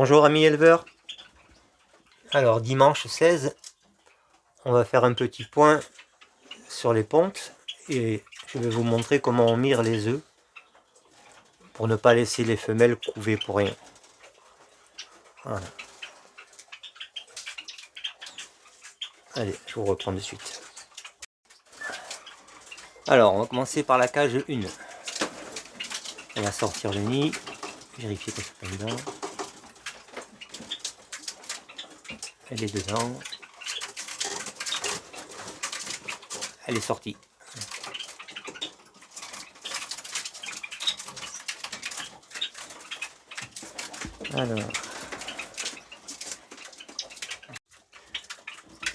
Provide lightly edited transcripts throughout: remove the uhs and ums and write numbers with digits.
Bonjour amis éleveurs. Alors dimanche 16, on va faire un petit point sur les pontes et je vais vous montrer comment on mire les œufs pour ne pas laisser les femelles couver pour rien. Voilà. Allez, je vous reprends de suite. Alors on va commencer par la cage 1. On va sortir le nid, vérifier qu'elle soit dedans. Elle est dedans. Elle est sortie.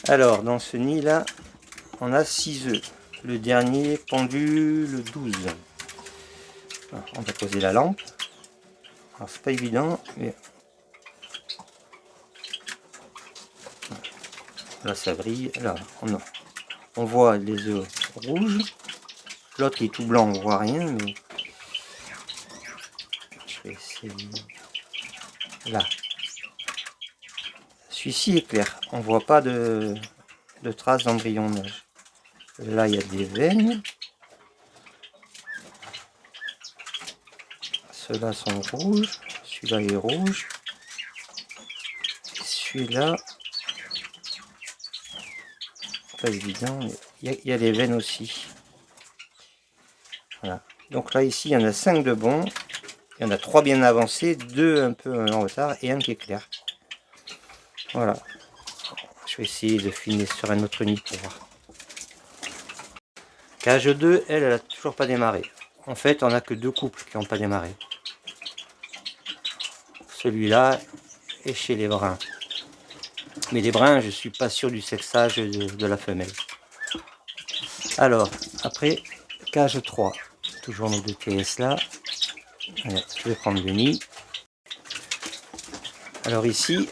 Alors dans ce nid là, on a 6 œufs. Le dernier pondu le 12. Alors, on va poser la lampe. Alors c'est pas évident, mais là ça brille. Là on voit les œufs rouges. L'autre qui est tout blanc, on voit rien, mais je vais essayer. Là, celui-ci est clair. On voit pas de traces d'embryonnage. Là, il y a des veines. Ceux-là sont rouges. Celui-là est rouge. Celui-là, pas évident, mais il y a les veines aussi. Voilà. Donc là, ici, il y en a 5 de bons. Il y en a 3 bien avancés, 2 un peu en retard et un qui est clair. Voilà. Je vais essayer de finir sur un autre nid pour voir. Cage 2, elle a toujours pas démarré. En fait, on n'a que 2 couples qui n'ont pas démarré. Celui-là est chez les bruns. Mais les bruns, je suis pas sûr du sexage de la femelle. Alors, après, cage 3. Toujours nos 2 TS là. Allez, je vais prendre le nid. Alors ici,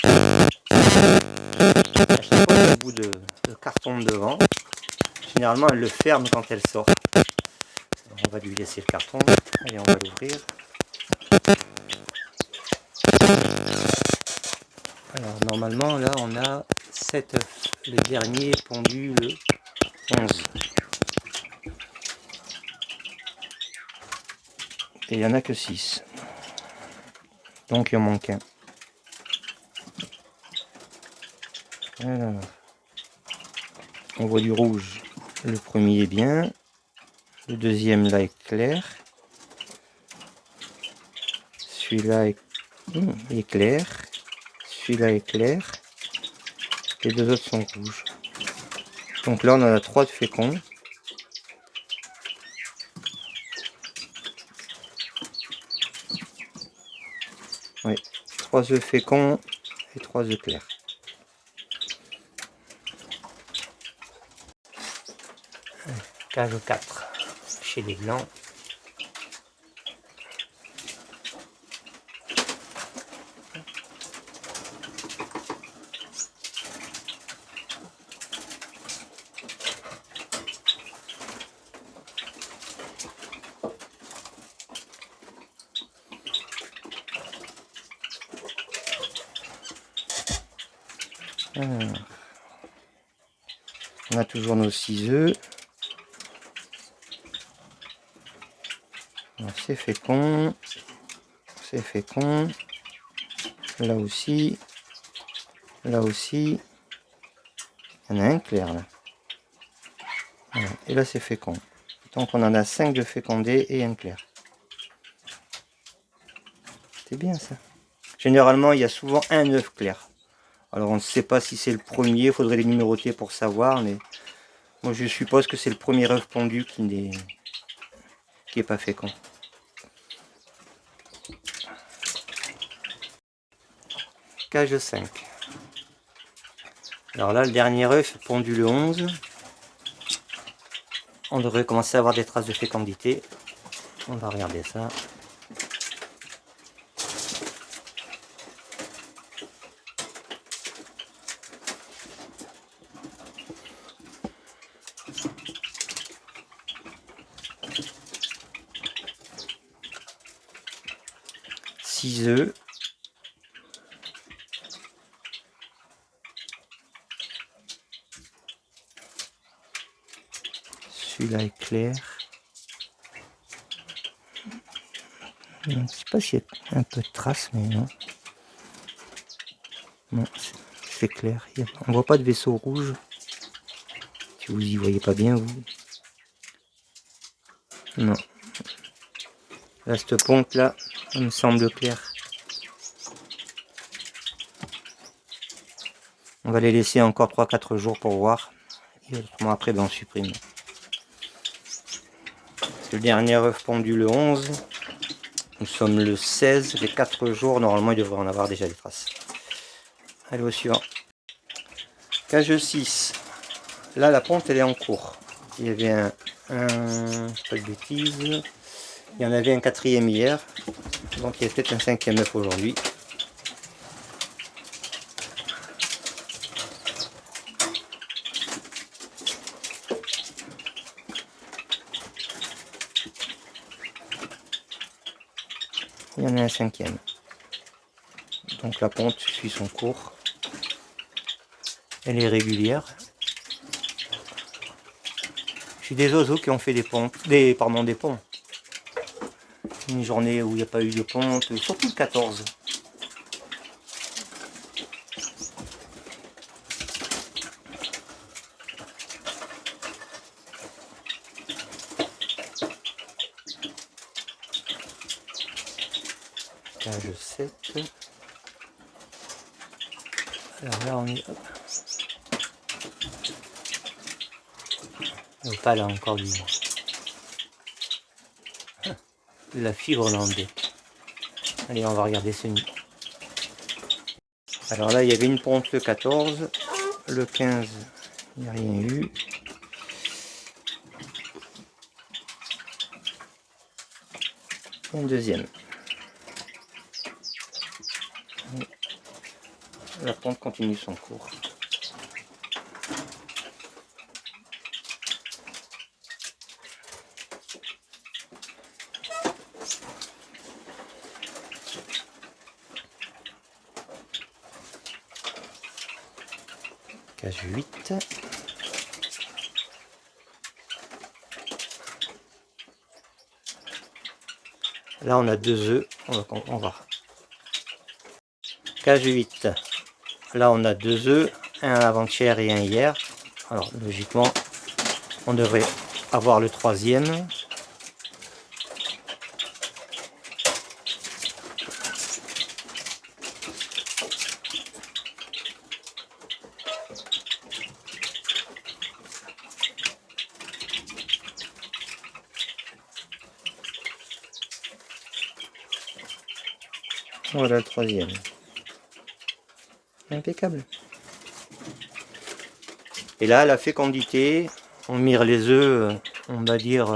à chaque fois qu'il y a un bout de carton devant, généralement elle le ferme quand elle sort. Alors, on va lui laisser le carton. Allez, on va l'ouvrir. Alors normalement là on a 7 œufs. Le dernier est pondu le 11. Et il n'y en a que 6. Donc il en manque un. Alors, on voit du rouge. Le premier est bien. Le deuxième là est clair. Celui-là est clair. Celui-là est clair. Les 2 autres sont rouges. Donc là on en a 3 de féconds. Oui, 3 œufs féconds et 3 œufs clairs. Cage 4 chez les blancs. Alors, on a toujours nos 6 œufs. C'est fécond. C'est fécond. Là aussi. Là aussi. Il y en a un clair là. Voilà. Et là c'est fécond. Donc on en a 5 de fécondés et un clair. C'est bien ça. Généralement il y a souvent un œuf clair. Alors on ne sait pas si c'est le premier, il faudrait les numéroter pour savoir, mais moi je suppose que c'est le premier œuf pondu qui n'est pas fécond. Cage 5. Alors là le dernier œuf pondu le 11. On devrait commencer à avoir des traces de fécondité. On va regarder ça. Six œufs. Celui-là est clair. Je ne sais pas s'il y a un peu de traces, mais non. Non, c'est clair. On voit pas de vaisseau rouge. Si vous y voyez pas bien, vous. Non. Là, cette ponte là, ça me semble clair. On va les laisser encore 3-4 jours pour voir. Et autrement après, ben, on supprime. C'est le dernier œuf pondu le 11. Nous sommes le 16. Les 4 jours, normalement, il devrait en avoir déjà des traces. Allez au suivant. Cage 6. Là, la ponte, elle est en cours. Il y avait pas de bêtises. Il y en avait un 4e hier. Donc, il y a peut-être un 5e œuf aujourd'hui. Il y en a un 5e. Donc, la ponte suit son cours. Elle est régulière. J'ai des oiseaux qui ont fait des pontes, des ponts. Une journée où il n'y a pas eu de ponte, surtout le 14. Cage 7. Alors là on est... Pas là encore du... La fibre hollandaise. Allez, on va regarder ce nid. Alors là, il y avait une ponte le 14. Le 15, il n'y a rien eu. Un deuxième. La ponte continue son cours. Cage 8. Là on a 2 œufs, on va. Cage 8. Là on a 2 œufs, un avant-hier et un hier. Alors logiquement on devrait avoir le 3e. Voilà le 3e. Impeccable. Et là, la fécondité, on mire les œufs, on va dire,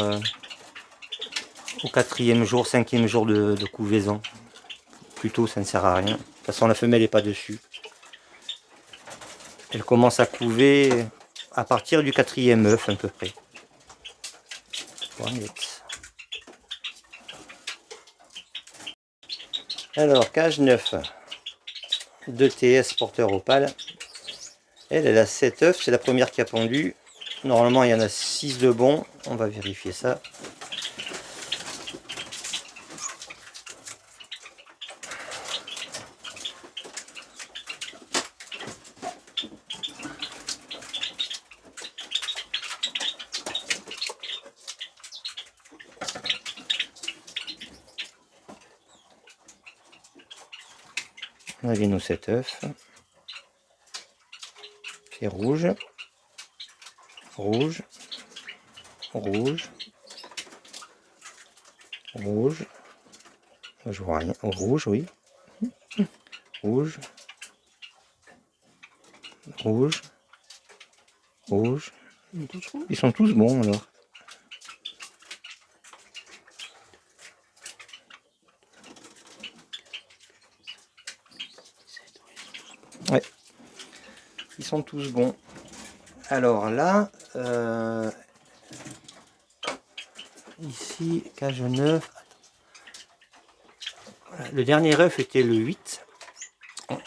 au 4e jour, 5e jour de couvaison. Plutôt, ça ne sert à rien. De toute façon, la femelle n'est pas dessus. Elle commence à couver à partir du 4e œuf, à peu près. Alors, cage 9. 2 TS porteur opale. Elle a 7 œufs, c'est la première qui a pondu. Normalement, il y en a 6 de bons. On va vérifier ça. On a nos 7 œufs. C'est rouge, rouge, rouge, rouge. Je vois rien. Rouge, oui. Rouge, rouge, rouge. Ils sont tous bons alors. Ouais. Ils sont tous bons. Alors là, ici, cage 9. Le dernier œuf était le 8.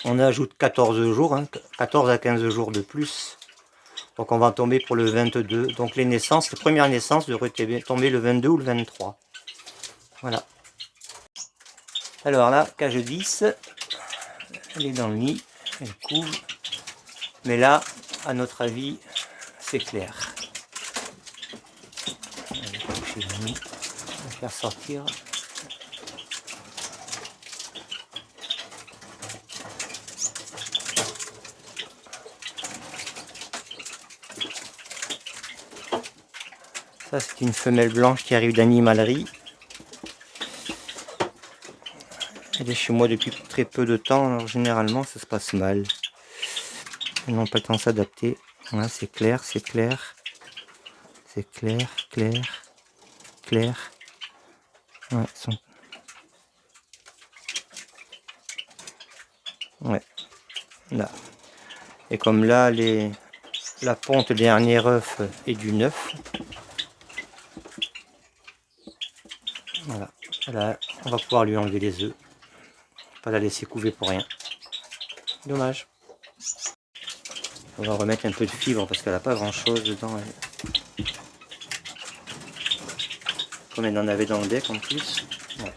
On ajoute 14 jours, hein, 14 à 15 jours de plus. Donc on va tomber pour le 22. Donc les premières naissances devraient tomber le 22 ou le 23. Voilà. Alors là, cage 10, elle est dans le nid, elle couvre. Mais là, à notre avis, c'est clair. On va coucher le nid, on va faire sortir. Ça, c'est une femelle blanche qui arrive d'animalerie. Elle est chez moi depuis très peu de temps, alors généralement ça se passe mal. Ils n'ont pas le temps de s'adapter. Voilà, c'est clair, c'est clair. C'est clair, clair, clair. Ouais, ouais, là. Et comme là, la ponte dernier œuf est du 9. Voilà. Là, on va pouvoir lui enlever les œufs. Pas la laisser couver pour rien. Dommage. On va remettre un peu de fibre parce qu'elle n'a pas grand chose dedans. Comme elle en avait dans le bec en plus. Ouais.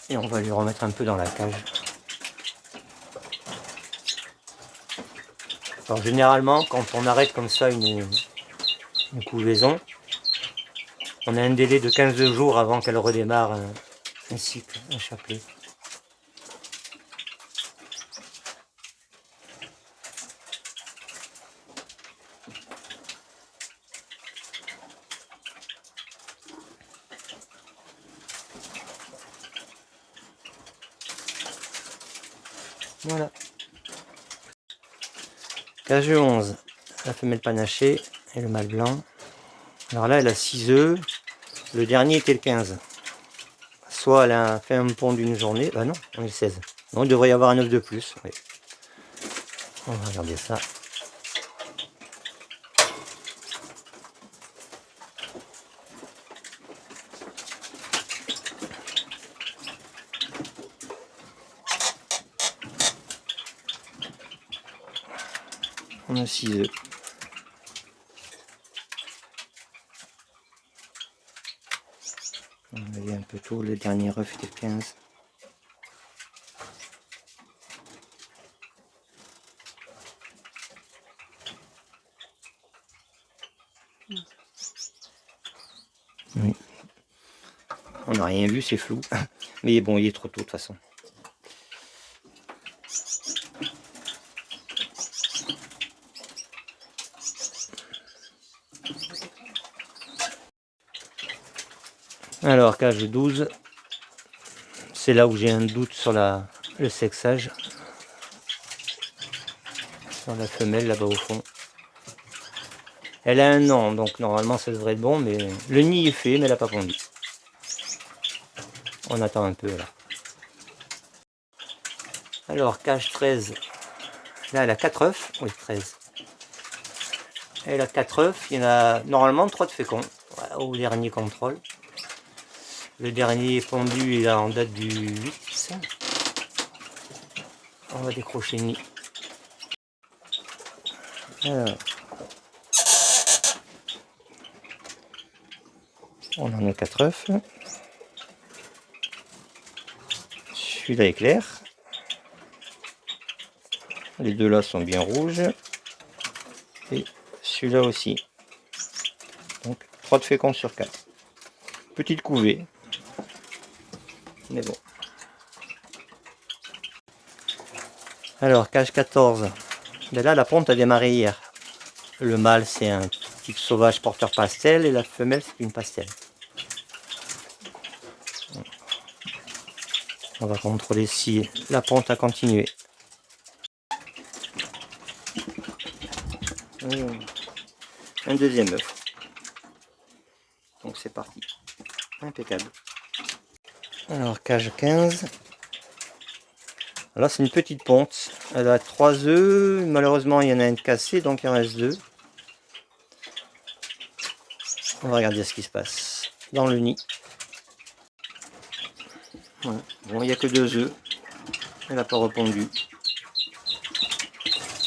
Et on va lui remettre un peu dans la cage. Alors généralement, quand on arrête comme ça une couvaison, on a un délai de 15 jours avant qu'elle redémarre un cycle, un chapelet. Voilà. Cage 11, la femelle panachée et le mâle blanc. Alors là, elle a 6 œufs. Le dernier était le 15. Soit elle a fait un pond d'une journée. Bah non, on est le 16. Donc il devrait y avoir un œuf de plus. Oui. On va regarder ça. On a 6 œufs. On va aller un peu tôt. Le dernier œuf était le 15. Oui. On n'a rien vu, c'est flou. Mais bon, il est trop tôt de toute façon. Alors, cage 12. C'est là où j'ai un doute sur le sexage. Sur la femelle, là-bas au fond. Elle a un an, donc normalement ça devrait être bon, mais le nid est fait, mais elle n'a pas pondu. On attend un peu là. Alors, cage 13. Là, elle a 4 œufs. Oui, 13. Elle a 4 œufs. Il y en a normalement 3 de féconds. Voilà, au dernier contrôle. Le dernier pondu est en date du 8. On va décrocher le nid. Alors, on en a 4 œufs. Celui-là est clair. Les deux là sont bien rouges. Et celui-là aussi. Donc 3 de féconds sur 4. Petite couvée. Mais bon. Alors, cage 14. Ben là, la ponte a démarré hier. Le mâle, c'est un petit sauvage porteur pastel et la femelle, c'est une pastel. On va contrôler si la ponte a continué. Un deuxième œuf. Donc c'est parti. Impeccable. Alors, cage 15. Là, c'est une petite ponte. Elle a 3 œufs. Malheureusement, il y en a une cassée, donc il en reste 2. On va regarder ce qui se passe dans le nid. Voilà. Bon, il n'y a que 2 œufs. Elle n'a pas répondu.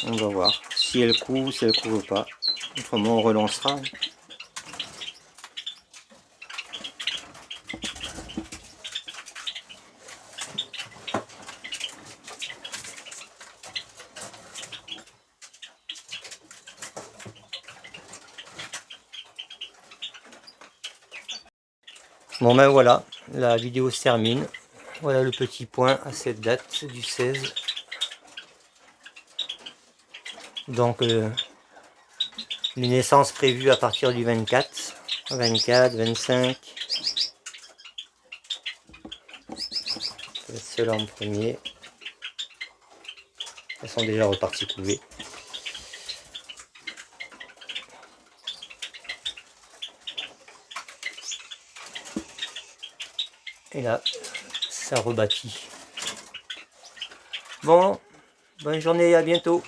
On va voir si elle coule, si elle coule pas. Autrement on relancera. Bon ben voilà, la vidéo se termine. Voilà le petit point à cette date du 16. Donc les naissances prévues à partir du 24, 25. Ceux-là en premier. Elles sont déjà reparties couver. Et là, ça rebâtit. Bon, bonne journée, à bientôt.